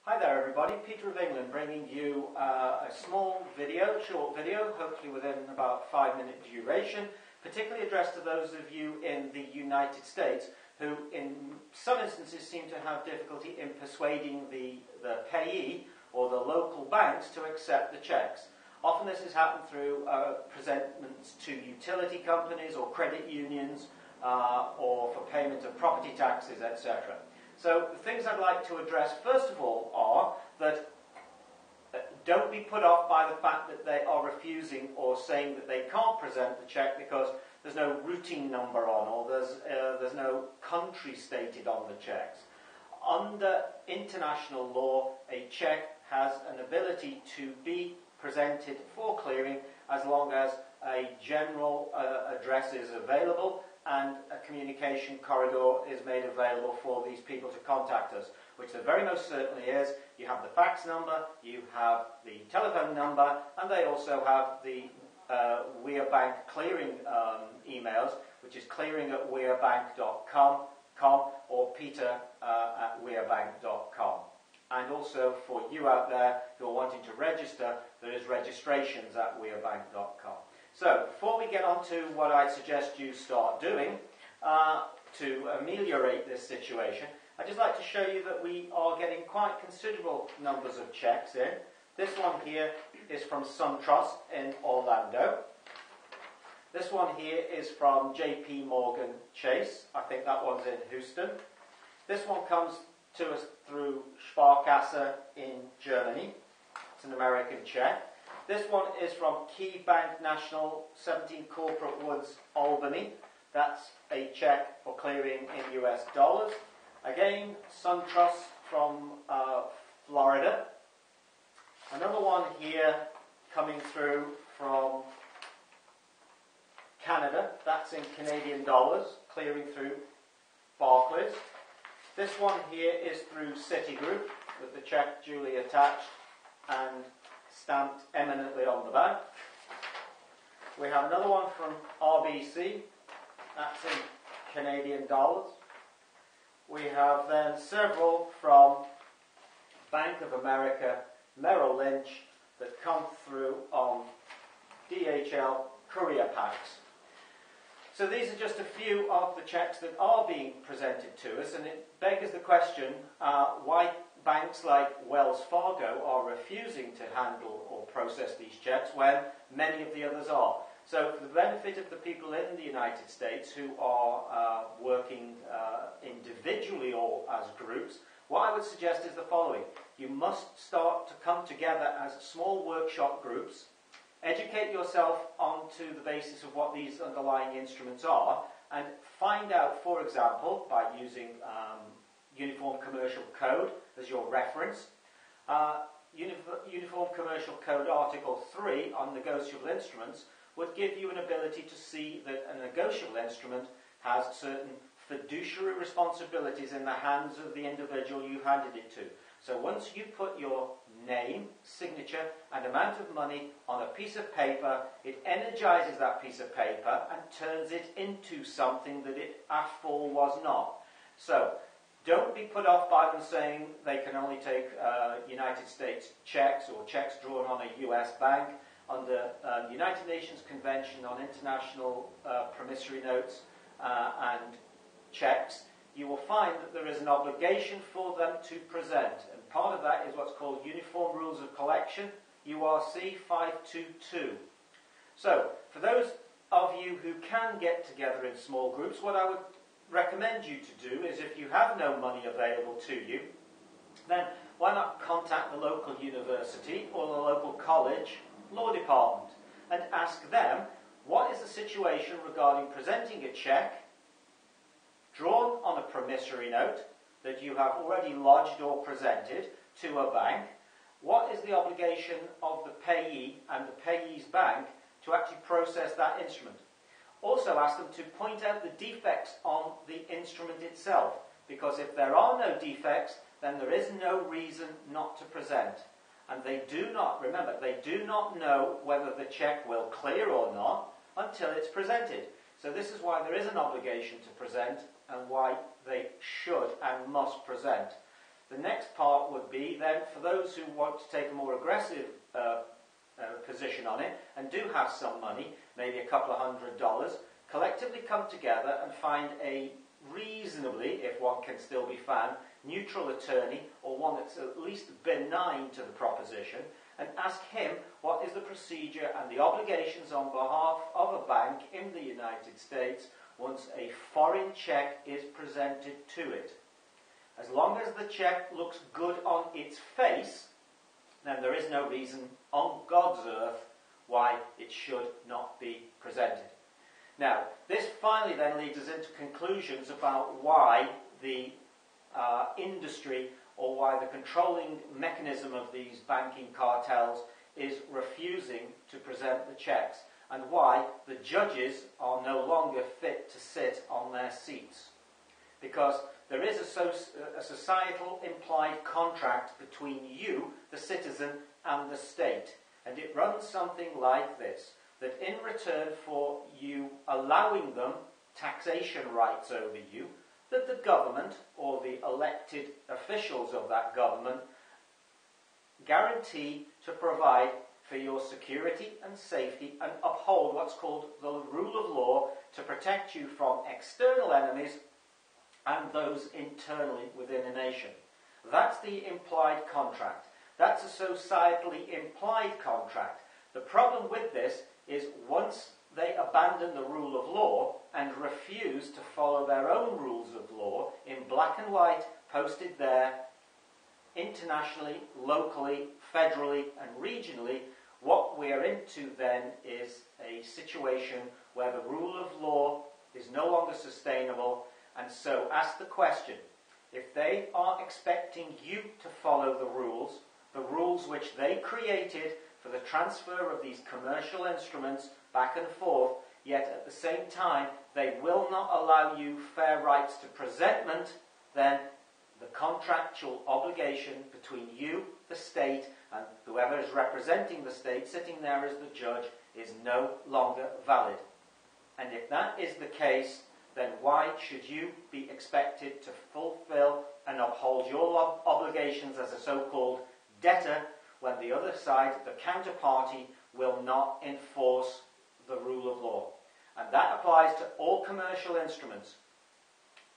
Hi there everybody, Peter of England bringing you a small video, short video, hopefully within about 5-minute duration, particularly addressed to those of you in the United States who in some instances seem to have difficulty in persuading the payee or the local banks to accept the checks. Often this has happened through presentments to utility companies or credit unions or for payment of property taxes, etc. So the things I'd like to address first of all are that don't be put off by the fact that they are refusing or saying that they can't present the cheque because there's no routing number on or there's no country stated on the cheques. Under international law, a cheque has an ability to be presented for clearing as long as a general address is available and a communication corridor is made available for these people to contact us, which there very most certainly is. You have the fax number, you have the telephone number, and they also have the WeRe Bank clearing emails, which is clearing@werebank.com or peter@werebank.com. And also for you out there who are wanting to register, there is registrations@werebank.com. So, before we get on to what I suggest you start doing to ameliorate this situation, I'd just like to show you that we are getting quite considerable numbers of checks in. This one here is from SunTrust in Orlando. This one here is from JP Morgan Chase. I think that one's in Houston. This one comes to us through Sparkasse in Germany. It's an American check. This one is from Key Bank National, 17 Corporate Woods, Albany. That's a check for clearing in US dollars. Again, SunTrust from Florida. Another one here coming through from Canada. That's in Canadian dollars, clearing through Barclays. This one here is through Citigroup, with the check duly attached and stamped eminently on the back. We have another one from RBC, that's in Canadian dollars. We have then several from Bank of America, Merrill Lynch, that come through on DHL courier packs. So these are just a few of the checks that are being presented to us, and it begs the question why banks like Wells Fargo are refusing to handle or process these checks when many of the others are. So for the benefit of the people in the United States who are working individually or as groups, what I would suggest is the following. You must start to come together as small workshop groups, educate yourself onto the basis of what these underlying instruments are, and find out, for example, by using Uniform Commercial Code as your reference, Uniform Commercial Code Article 3 on negotiable instruments would give you an ability to see that a negotiable instrument has certain fiduciary responsibilities in the hands of the individual you handed it to. So once you put your name, signature and amount of money on a piece of paper, it energizes that piece of paper and turns it into something that it after was not. So don't be put off by them saying they can only take United States checks or checks drawn on a US bank. Under the United Nations Convention on International Promissory Notes and checks, you will find that there is an obligation for them to present. And part of that is what's called Uniform Rules of Collection, URC 522. So, for those of you who can get together in small groups, what I would recommend you to do is, if you have no money available to you, then why not contact the local university or the local college law department and ask them what is the situation regarding presenting a cheque drawn on a promissory note that you have already lodged or presented to a bank. What is the obligation of the payee and the payee's bank to actually process that instrument? Also ask them to point out the defects on the instrument itself, because if there are no defects, then there is no reason not to present. And they do not, remember, they do not know whether the cheque will clear or not until it's presented. So this is why there is an obligation to present and why they should and must present. The next part would be then for those who want to take a more aggressive position on it and do have some money, maybe a couple of $100, collectively come together and find a reasonably, if one can still be found, neutral attorney or one that's at least benign to the proposition, and ask him what is the procedure and the obligations on behalf of a bank in the United States once a foreign cheque is presented to it. As long as the cheque looks good on its face, then there is no reason on God's earth why it should not be presented. Now, this finally then leads us into conclusions about why the industry or why the controlling mechanism of these banking cartels is refusing to present the cheques, and why the judges are no longer fit to sit on their seats. Because there is a societal implied contract between you, the citizen, and the state. And it runs something like this, that in return for you allowing them taxation rights over you, that the government, or the elected officials of that government, guarantee to provide for your security and safety and uphold what's called the rule of law to protect you from external enemies and those internally within a nation. That's the implied contract. That's a societally implied contract. The problem with this is once they abandon the rule of law and refuse to follow their own rules of law in black and white, posted there, internationally, locally, federally and regionally, what we're into then is a situation where the rule of law is no longer sustainable. And so ask the question, if they are expecting you to follow the rules which they created for the transfer of these commercial instruments back and forth, yet at the same time they will not allow you fair rights to presentment, then the contractual obligation between you, the state, and whoever is representing the state sitting there as the judge is no longer valid. And if that is the case, then why should you be expected to fulfill and uphold your obligations as a so-called debtor when the other side, the counterparty, will not enforce the rule of law? And that applies to all commercial instruments.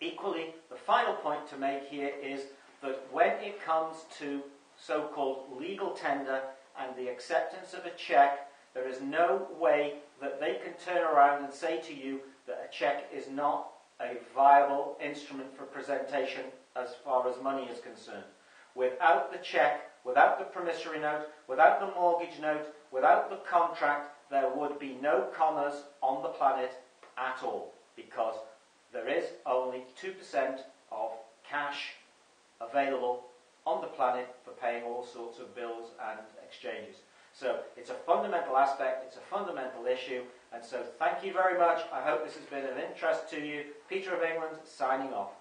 Equally, the final point to make here is that when it comes to so-called legal tender and the acceptance of a cheque, there is no way that they can turn around and say to you that a cheque is not a viable instrument for presentation as far as money is concerned. Without the cheque, without the promissory note, without the mortgage note, without the contract, there would be no commerce on the planet at all, because there is only 2% of cash available on the planet for paying all sorts of bills and exchanges. So it's a fundamental aspect, it's a fundamental issue, and so thank you very much. I hope this has been of interest to you. Peter of England, signing off.